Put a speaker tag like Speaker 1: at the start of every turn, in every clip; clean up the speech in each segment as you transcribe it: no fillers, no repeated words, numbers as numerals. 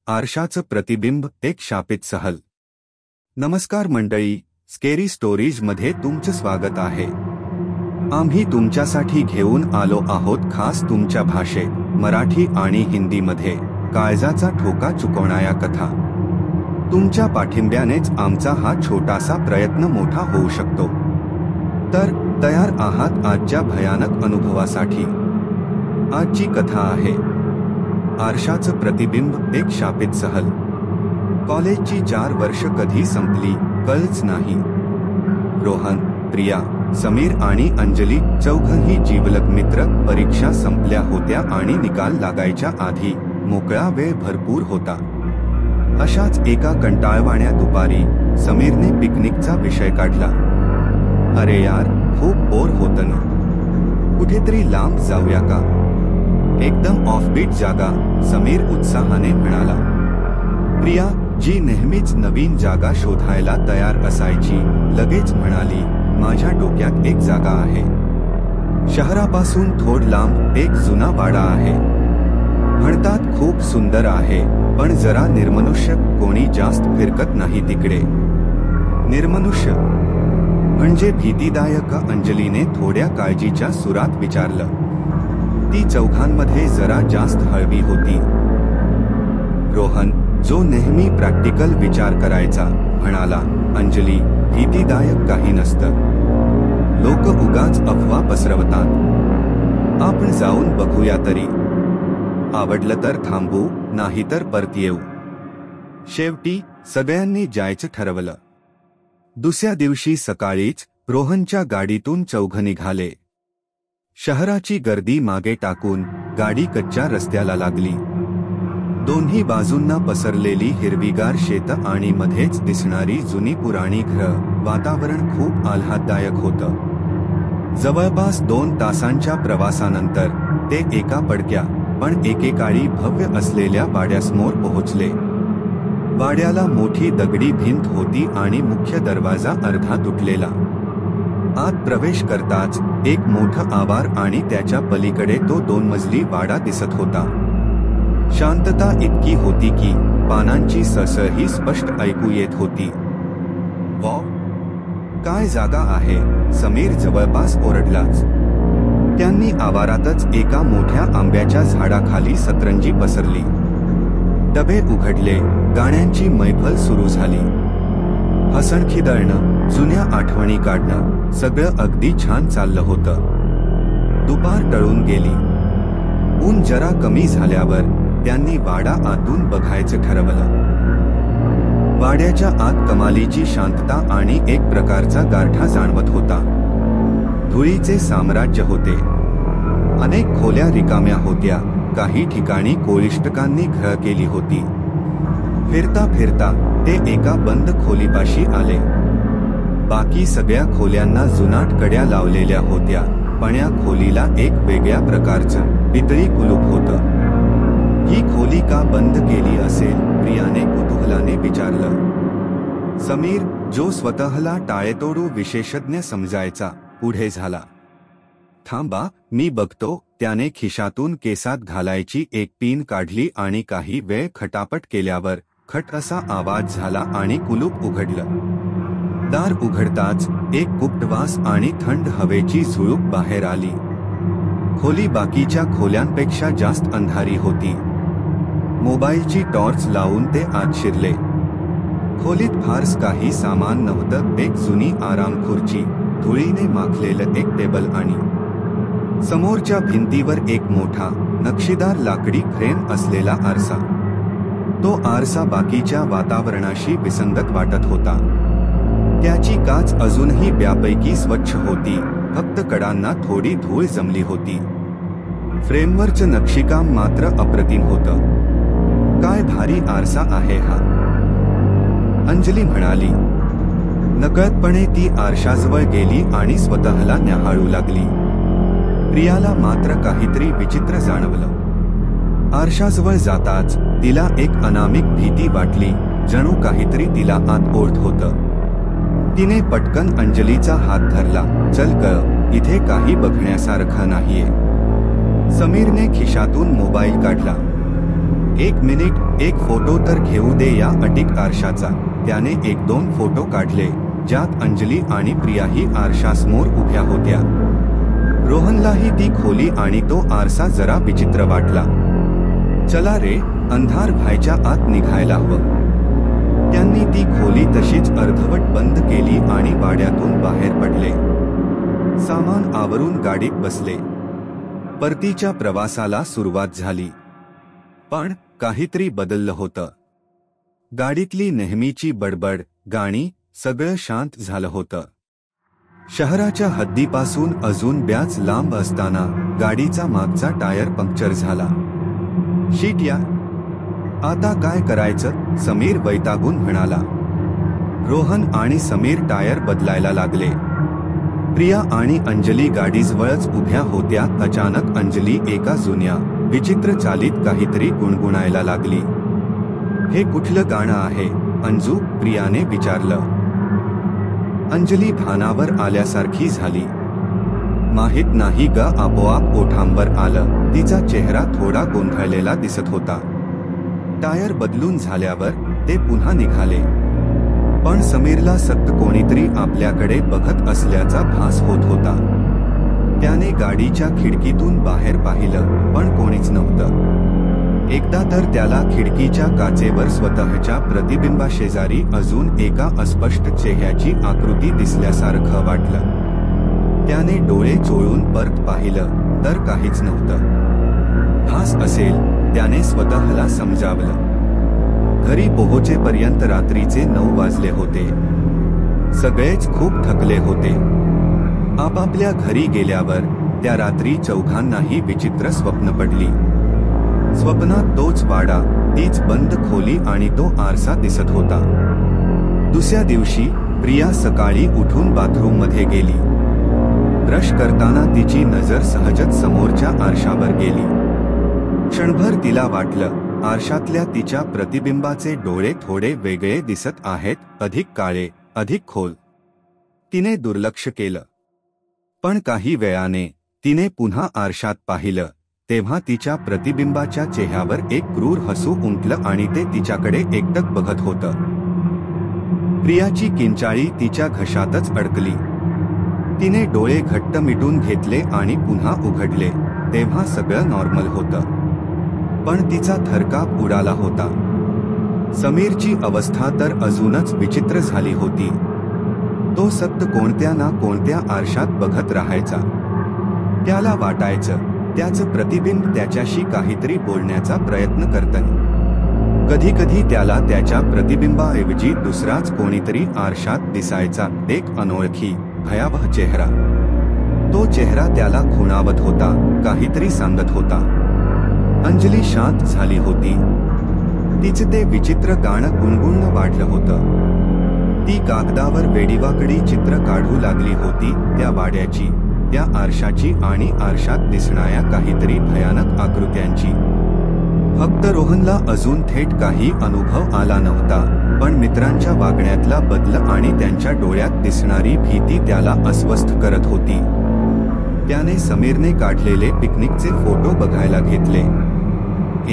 Speaker 1: आरशाचं प्रतिबिंब एक शापित सहल। नमस्कार मंडळी, स्केरी स्टोरीजमध्ये तुमचं स्वागत आहे। आम्ही तुमच्यासाठी घेऊन आलो आहोत खास तुमच्या भाषेत, मराठी आणि हिंदीमध्ये काळजाचा ठोका चुकवणाऱ्या कथा। तुमच्या पाठिंब्यानेच आमचा हा छोटासा प्रयत्न मोठा होऊ शकतो। तर तयार आहात आजच्या भयानक अनुभवासाठी? आजची कथा आहे आरशाचं प्रतिबिंब एक शापित सहल। कॉलेजची 4 वर्ष कधी संपली कळच नाही। रोहन, प्रिया, समीर आणि अंजली चौघंही जिवलग मित्र। परीक्षा संपल्या होत्या आणि निकाल लागायच्या आधी मोकळा वेळ भरपूर होता। अशाच एका कंटाळवाण्या दुपारी समीरने पिकनिकचा विषय काढला। अरे यार, खूप बोर होतं ना, कुठेतरी लांब जाऊया का? एकदम ऑफबीट जागा, समीर उत्साहाने म्हणाला। प्रिया, जी नेहमीच नवीन जागा शोधायला तयार असायची, लगेच म्हणाली, माझ्या डोक्यात एक जागा आहे। शहरापासून थोड लांब एक जुना वाडा आहे। म्हणतात खूप सुंदर आहे, पण जरा निर्मनुष्य, कोणी जास्त फिरकत नाही तिकडे। निर्मनुष्य म्हणजे भीतीदायक? अंजलीने थोड्या काळजीच्या सुरात विचारलं। ती चौघांमध्ये जरा जास्त हळवी होती। रोहन, जो नेहमी प्रॅक्टिकल विचार करायचा, म्हणाला, अंजली, भीतीदायक काही नसतं, लोक उगाच अफवा पसरवतात। आपण जाऊन बघूया तरी, आवडलं तर थांबू, नाहीतर परत येऊ। शेवटी सगळ्यांनी जायचं ठरवलं। दुसऱ्या दिवशी सकाळीच रोहनच्या गाडीतून चौघ निघाले। शहराची गर्दी मागे टाकून गाडी कच्च्या रस्त्याला लागली। दोन्ही बाजूंना पसरलेली हिरवीगार शेतं आणि मध्येच दिसणारी जुनी पुराणी घरं। वातावरण खूप आल्हाददायक होतं। जवळपास 2 तासांच्या प्रवासानंतर ते एका पडक्या पण एकेकाळी भव्य असलेल्या वाड्यासमोर पोहोचले। वाड्याला मोठी दगडी भिंत होती आणि मुख्य दरवाजा अर्धा तुटलेला। आत प्रवेश करताच एक मोठं आवार आणि त्याच्या पलीकडे तो 2 मजली वाडा दिसत होता। शांतता इतकी होती की पानांची सळसळही स्पष्ट ऐकू येत होती। वाव, काय जागा आहे, समीर जवळपास ओरडलाच। त्यांनी आवारातच एका मोठ्या आंब्याच्या झाडाखाली सतरंजी पसरली। डबे उघडले, गाण्यांची मैफल सुरू झाली। हसण खिदळणं, जुन्या आठवणी काढणं, सगळं अगदी छान चाललं होतं। दुपार टळून गेली। ऊन जरा कमी झाल्यावर त्यांनी वाडा आतून बघायचं ठरवलं। वाड्याच्या आत कमालीची शांतता आणि एक प्रकारचा गारठा जाणवत होता। धुळीचे साम्राज्य होते। अनेक खोल्या रिकाम्या होत्या, काही ठिकाणी कोळिष्टकांनी घरं केली होती। फिरता फिरता ते एका बंद खोलीपाशी आले। बाकी सगळ्या खोल्यांना जुनाट कड्या लावलेल्या होत्या, पण या खोलीला एक वेगळ्या प्रकारचं पितळी कुलूप होतं। ही खोली का बंद केली असेल, प्रियाने कुतूहलाने विचारलं। समीर, जो स्वतःला टाळेतोडू विशेषज्ञ समजायचा, पुढे झाला। थांबा, मी बघतो। त्याने खिशातून केसात घालायची एक पिन काढली आणि काही वेळ खटापट केल्यावर खट असा आवाज झाला आणि कुलूप उघडलं। दार उघडताच एक गुप्त वास आणि थंड हवेची झुळूक बाहेर आली। खोली बाकीच्या खोल्यांपेक्षा जास्त अंधारी होती। मोबाईलची टॉर्च लावून ते आत शिरले। खोलीत फारस काही सामान नव्हतं। एक जुनी आराम खुर्ची, धुळीने माखलेलं एक टेबल आणि समोरच्या भिंतीवर एक मोठा नक्षीदार लाकडी फ्रेम असलेला आरसा। तो आरसा बाकीच्या वातावरणाशी विसंगत वाटत होता। त्याची काच अजूनही ब्यापैकी स्वच्छ होती, फक्त कडांना थोडी धूळ जमली होती। फ्रेमवरचं नक्षीकाम मात्र अप्रतिम होतं। काय भारी आरसा आहे हा, अंजली म्हणाली। नकळतपणे ती आरशाजवळ गेली आणि स्वतःला न्याहाळू लागली। प्रियाला मात्र काहीतरी विचित्र जाणवलं। आरशाजवळ जाताच तिला एक अनामिक भीती वाटली, जणू काहीतरी तिला आत ओढत होतं। तिने पटकन अंजलीचा हात धरला। चल ग, इथे काही बघण्यासारखं नाहीये। समीरने खिशातून मोबाईल काढला। 1 मिनिट, एक फोटो तर घेऊ दे या अटीक आरशाचा. त्याने 1-2 फोटो काढले, ज्यात अंजली आणि प्रियाही आरशासमोर उभ्या होत्या. रोहनलाही ती खोली आणि तो आरसा जरा विचित्र वाटला. चला रे, अंधार व्हायच्या आत निघायला हवं. त्यांनी ती खोली तशीच अर्धवट बंद केली आणि वाड्यातून बाहेर पडले. सामान आवरून गाडीत बसले. परतीच्या प्रवासाला सुरुवात झाली. पण काहीतरी बदललं होतं. गाडीतली नेहमीची बडबड, गाणी, सगळं शांत झालं होतं. शहराच्या हद्दीपासून अजून बऱ्याच लांब असताना गाडीचा मागचा टायर पंक्चर झाला. शिट या, आता काय करायचं, समीर वैतागून म्हणाला. रोहन आणि समीर टायर बदलायला लागले. प्रिया आणि अंजली गाडीजवळच उभ्या होत्या. अचानक अंजली एका जुन्या, विचित्र चालीत काहीतरी गुणगुणायला लागली. हे कुठलं गाणं आहे अंजू, प्रियाने विचारलं. अंजली भानावर आल्यासारखी झाली. माहित नाही ग, आपोआप ओठांवर आलं. तिचा चेहरा थोडा गोंधळलेला दिसत होता. टायर बदलून झाल्यावर ते पुन्हा निघाले. पण समीरला सतत कोणीतरी आपल्याकडे बघत असल्याचा भास होत होता. त्याने गाडीच्या खिडकीतून बाहेर पाहिलं, पण कोणीच नव्हतं. एकदा तर त्याला खिडकीच्या काचेवर स्वतःच्या प्रतिबिंबाशेजारी अजून एका अस्पष्ट चेहऱ्याची आकृती दिसल्यासारखं वाटलं. त्याने डोळे चोळून परत पाहिलं तर काहीच नव्हतं. भास असेल, त्याने स्वतःला समजावलं. घरी पोहोचेपर्यंत रात्रीचे 9 वाजले होते. सगळेच खूप थकले होते. आपापल्या घरी गेल्यावर त्या रात्री चौघांनाही विचित्र स्वप्न पडली. स्वप्नात तोच वाडा, तीच बंद खोली आणि तो आरसा दिसत होता. दुसऱ्या दिवशी प्रिया सकाळी उठून बाथरूममध्ये गेली. ब्रश करताना तिची नजर सहजच समोरच्या आरशावर गेली. क्षणभर तिला वाटलं, आरशातल्या तिच्या प्रतिबिंबाचे डोळे थोडे वेगळे दिसत आहेत, अधिक काळे, अधिक खोल. तिने दुर्लक्ष केलं. पण काही वेळाने तिने पुन्हा आरशात पाहिलं, तेव्हा तिच्या प्रतिबिंबाच्या चेहऱ्यावर एक क्रूर हसू उमटलं आणि ते तिच्याकडे एकटक बघत होतं. प्रियाची किंचाळी तिच्या घशातच अडकली. तिने डोळे घट्ट मिटून घेतले आणि पुन्हा उघडले, तेव्हा सगळं नॉर्मल होतं. पण तिचा थरकाप उडाला होता. समीरची अवस्था तर अजूनच विचित्र झाली होती. तो सतत कोणत्या ना कोणत्या आरशात बघत राहायचा. त्याला वाटायचं, त्याचं प्रतिबिंब त्याच्याशी काहीतरी बोलण्याचा प्रयत्न करतंय. कधीकधी त्याला त्याच्या प्रतिबिंबाऐवजी दुसराच कोणीतरी आरशात दिसायचा, एक अनोळखी, भयावह चेहरा. तो चेहरा त्याला खुणावत होता, काहीतरी सांगत होता. अंजली शांत झाली होती. तिचे ते विचित्र गाणं गुणगुणणं वाढलं होतं. ती कागदावर वेडीवाकडी चित्र काढू लागली होती, त्या वाड्याची, त्या आरशाची आणि आरशात दिसणाऱ्या काहीतरी भयानक आकृत्यांची. फक्त रोहनला अजून थेट काही अनुभव आला नव्हता, पण मित्रांच्या वागण्यातला बदल आणि त्यांच्या डोळ्यात दिसणारी भीती त्याला अस्वस्थ करत होती. त्याने समीरने काढलेले पिकनिकचे फोटो बघायला घेतले.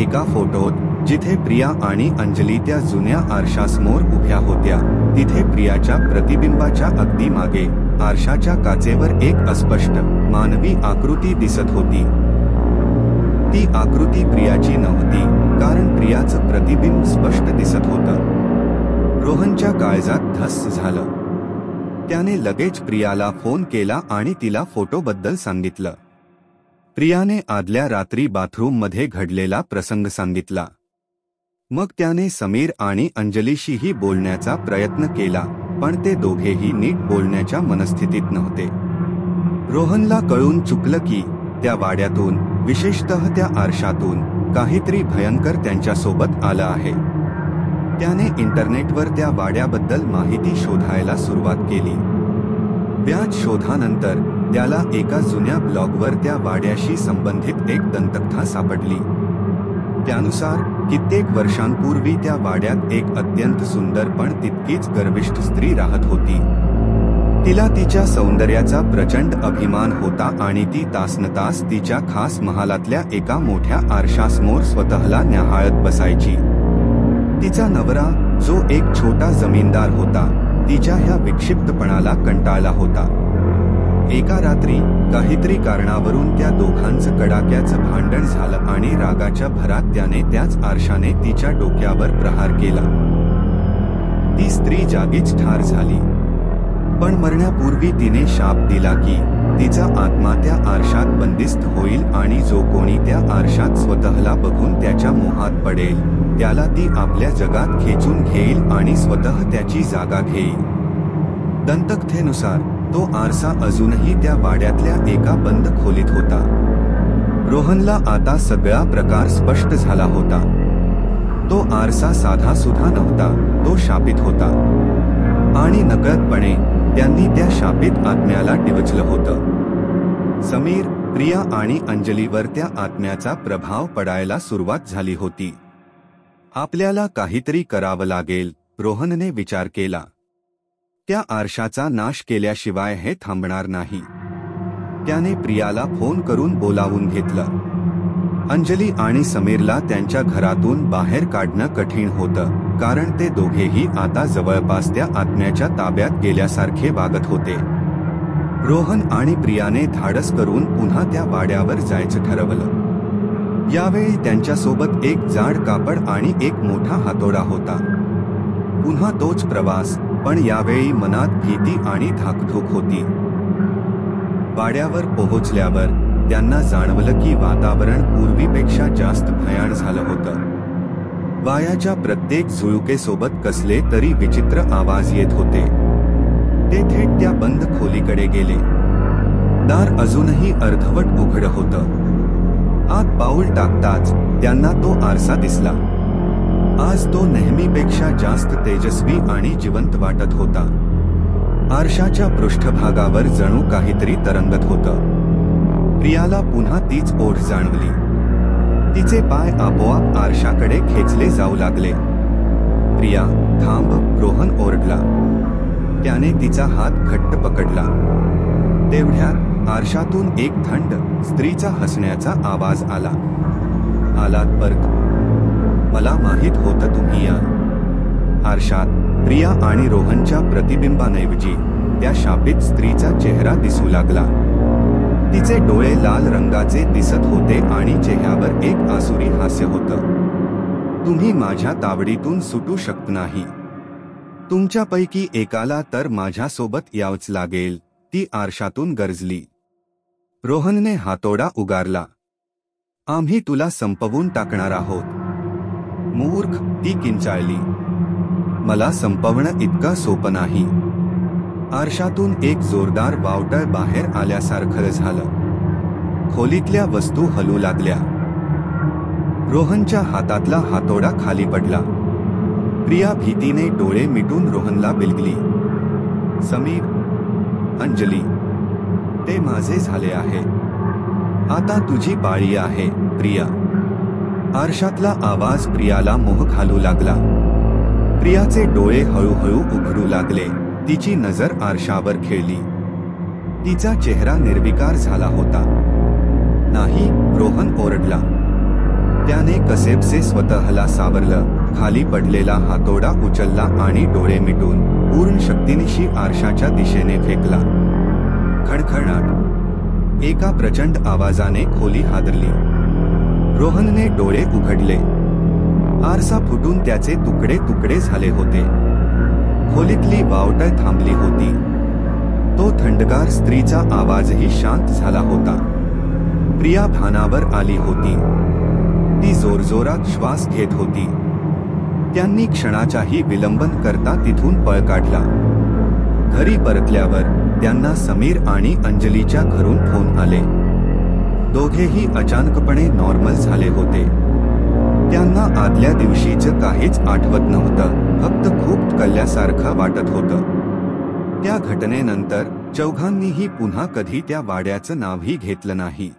Speaker 1: एका फोटोत, जिथे प्रिया आणि अंजली त्या जुन्या आरशासमोर उभ्या होत्या, तिथे प्रियाच्या प्रतिबिंबाच्या अगदी मागे आरशाच्या काचेवर एक अस्पष्ट, मानवी आकृती दिसत होती. ती आकृती प्रियाची नव्हती, कारण प्रियाचं प्रतिबिंब स्पष्ट दिसत होतं. रोहनच्या काळजात धस झालं. त्याने लगेच प्रियाला फोन केला आणि तिला फोटोबद्दल सांगितलं. प्रियाने आदल्या रात्री बाथरूममध्ये घडलेला प्रसंग सांगितला. मग त्याने समीर आणि अंजलीशीही बोलण्याचा प्रयत्न केला, पण ते दोघेही नीट बोलण्याच्या मनस्थितीत नव्हते. रोहनला कळून चुकलं की त्या वाड्यातून, विशेषतः त्या आरशातून, काहीतरी भयंकर त्यांच्यासोबत आलं आहे. त्याने इंटरनेटवर त्या वाड्याबद्दल माहिती शोधायला सुरुवात केली. बऱ्याच शोधानंतर त्याला एका जुन्या ब्लॉगवर त्या वाड्याशी संबंधित एक दंतकथा सापडली. त्यानुसार कित्येक वर्षांपूर्वी त्या वाड्यात एक अत्यंत सुंदर पण तितकीच गर्विष्ठ स्त्री राहत होती. तिला तिच्या सौंदर्याचा प्रचंड अभिमान होता आणि ती तासनतास तिच्या खास महालातल्या एका मोठ्या आरशासमोर स्वतःला न्याहाळत बसायची. तिचा नवरा, जो एक छोटा जमीनदार होता, तिच्या ह्या विक्षिप्तपणाला कंटाळला होता. एका रात्री काहीतरी कारणावरून त्या दोघांचं कडाक्याचं भांडण झालं आणि रागाच्या भरात त्याने त्याच आरशाने तिच्या डोक्यावर प्रहार केला. ती स्त्री जागीच ठार झाली. पण मरण्यापूर्वी तिने शाप दिला की तिचा आत्मा त्या आरशात बंदिस्त होईल आणि जो कोणी त्या आरशात स्वतःला बघून त्याच्या मोहात पडेल, त्याला ती आपल्या जगात खेचून घेईल आणि स्वतः त्याची जागा घेईल. दंतकथेनुसार तो आरसा अजूनही त्या वाड्यातल्या एका बंद खोलीत होता. रोहनला आता सगळा प्रकार स्पष्ट झाला होता. तो आरसा साधा सुद्धा नव्हता, तो शापित होता. आणि नकळतपणे त्यांनी त्या शापित आत्म्याला डिवचलं होतं. समीर, प्रिया आणि अंजलीवर त्या आत्म्याचा प्रभाव पडायला सुरुवात झाली होती. आपल्याला काहीतरी करावं लागेल, रोहनने विचार केला. त्या आरशाचा नाश केल्याशिवाय हे थांबणार नाही. त्याने प्रियाला फोन करून बोलावून घेतलं. अंजली आणि समीरला त्यांच्या घरातून बाहेर काढणं कठीण होतं, कारण ते दोघेही आता जवळपास त्या आत्म्याच्या ताब्यात गेल्यासारखे वागत होते. रोहन आणि प्रियाने धाडस करून पुन्हा त्या वाड्यावर जायचं ठरवलं. यावेळी त्यांच्यासोबत एक जाड कापड आणि एक मोठा हातोडा होता. पुन्हा तोच प्रवास, पण यावेळी मनात भीती आणि धाकधूक होती. वाड्यावर पोहोचल्यावर त्यांना जाणवलं की वातावरण पूर्वीपेक्षा जास्त भयाण झालं होतं. वायाच्या प्रत्येक झुळुकेसोबत कसले तरी विचित्र आवाज येत होते. ते थेट त्या बंद खोलीकडे गेले. दार अजूनही अर्धवट उघडं होतं. आत पाऊल टाकताच त्यांना तो आरसा दिसला. आज तो नेहमीपेक्षा जास्त तेजस्वी आणि जिवंत वाटत होता. आरशाच्या पृष्ठभागावर जणू काहीतरी तरंगत होतं. प्रियाला पुन्हा तीच ओढ जाणवली. तिचे पाय आपोआप आरशाकडे खेचले जाऊ लागले. प्रिया, थांब, रोहन ओरडला. त्याने तिचा हात घट्ट पकडला. तेवढ्यात आरशातून एक थंड स्त्रीचा हसण्याचा आवाज आला. आलात परत. मला माहित होतं तुम्ही या. आरशात प्रिया आणि रोहनच्या प्रतिबिंबांऐवजी त्या शापित स्त्रीचा चेहरा दिसू लागला. तिचे डोळे लाल रंगाचे दिसत होते आणि चेहऱ्यावर एक आसुरी हास्य होतं. तुम्ही माझ्या तावडीतून सुटू शकत नाही. तुमच्यापैकी एकाला तर माझ्यासोबत यावंच लागेल, ती आरशातून गरजली. रोहनने हातोडा उगारला. आम्ही तुला संपवून टाकणार आहोत. मूर्ख, ती किंचाळली. मला संपवणं इतकं सोपं नाही. आरशातून एक जोरदार वावटळ बाहेर आल्यासारखं झालं. खोलीतल्या वस्तू हलू लागल्या. रोहनच्या हातातला हातोडा खाली पडला. प्रिया भीतीने डोळे मिटून रोहनला बिलगली. समीर, अंजली, ते माझे झाले आहे. आता तुझी पाळी आहे, प्रिया. आरशातला आवाज प्रियाला मोह घालू लागला. प्रियाचे डोळे हळूहळू उघडू लागले. तिची नजर आरशावर खेळली. तिचा चेहरा निर्विकार झाला होता. नाही, रोहन ओरडला. त्याने कसेबसे स्वतःला सावरलं. खाली पडलेला हातोडा उचलला आणि डोळे मिटून पूर्ण शक्तीनिशी आरशाच्या दिशेने फेकला. खडखडाट. एका प्रचंड आवाजाने खोली हादरली. रोहनने डोळे उघडले. आरसा फुटून त्याचे तुकडे तुकडे झाले होते. खोलीतली वावटळ थांबली होती. तो थंडगार स्त्रीचा आवाजही शांत झाला होता. प्रिया भानावर आली होती. ती जोरजोरात श्वास घेत होती. त्यांनी क्षणाचाही विलंबन करता तिथून पळ काढला. घरी परतल्यावर त्यांना समीर आणि अंजलीच्या घरून फोन आले. दोघेही अचानकपणे नॉर्मल झाले होते. त्यांना आदल्या दिवशीचं काहीच आठवत नव्हतं, फक्त खूप कल्ल्यासारखं वाटत होतं. त्या घटनेनंतर चौघांनीही पुन्हा कधी त्या वाड्याचं नावही घेतलं नाही.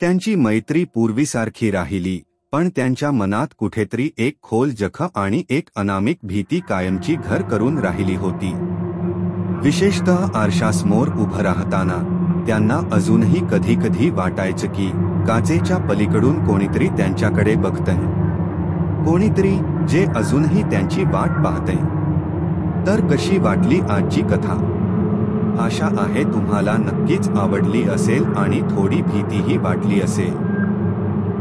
Speaker 1: त्यांची मैत्री पूर्वीसारखी राहिली, पण त्यांच्या मनात कुठेतरी एक खोल जखम आणि एक अनामिक भीती कायमची घर करून राहिली होती. विशेषतः आरशासमोर उभं राहताना त्यांना अजूनही कधी कधी वाटायचं की काचेच्या पलीकडून कोणीतरी त्यांच्याकडे बघतंय, कोणीतरी जे अजूनही त्यांची वाट पाहतंय. तर कशी वाटली आजची कथा? आशा आहे तुम्हाला नक्कीच आवडली असेल आणि थोडी भीतीही वाटली असेल.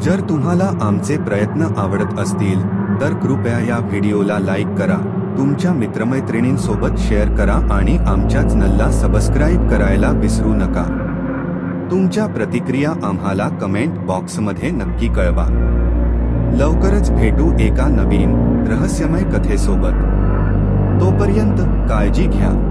Speaker 1: जर तुम्हाला आमचे प्रयत्न आवडत असतील तर कृपया या व्हिडिओला लाईक करा, तुमच्या मित्रमैत्रिणींसोबत शेअर करा आणि आमच्या चॅनलला सबस्क्राईब करायला विसरू नका. तुमच्या प्रतिक्रिया आम्हाला कमेंट बॉक्समध्ये नक्की कळवा. लवकरच भेटू एका नवीन रहस्यमय कथेसोबत. तोपर्यंत काळजी घ्या.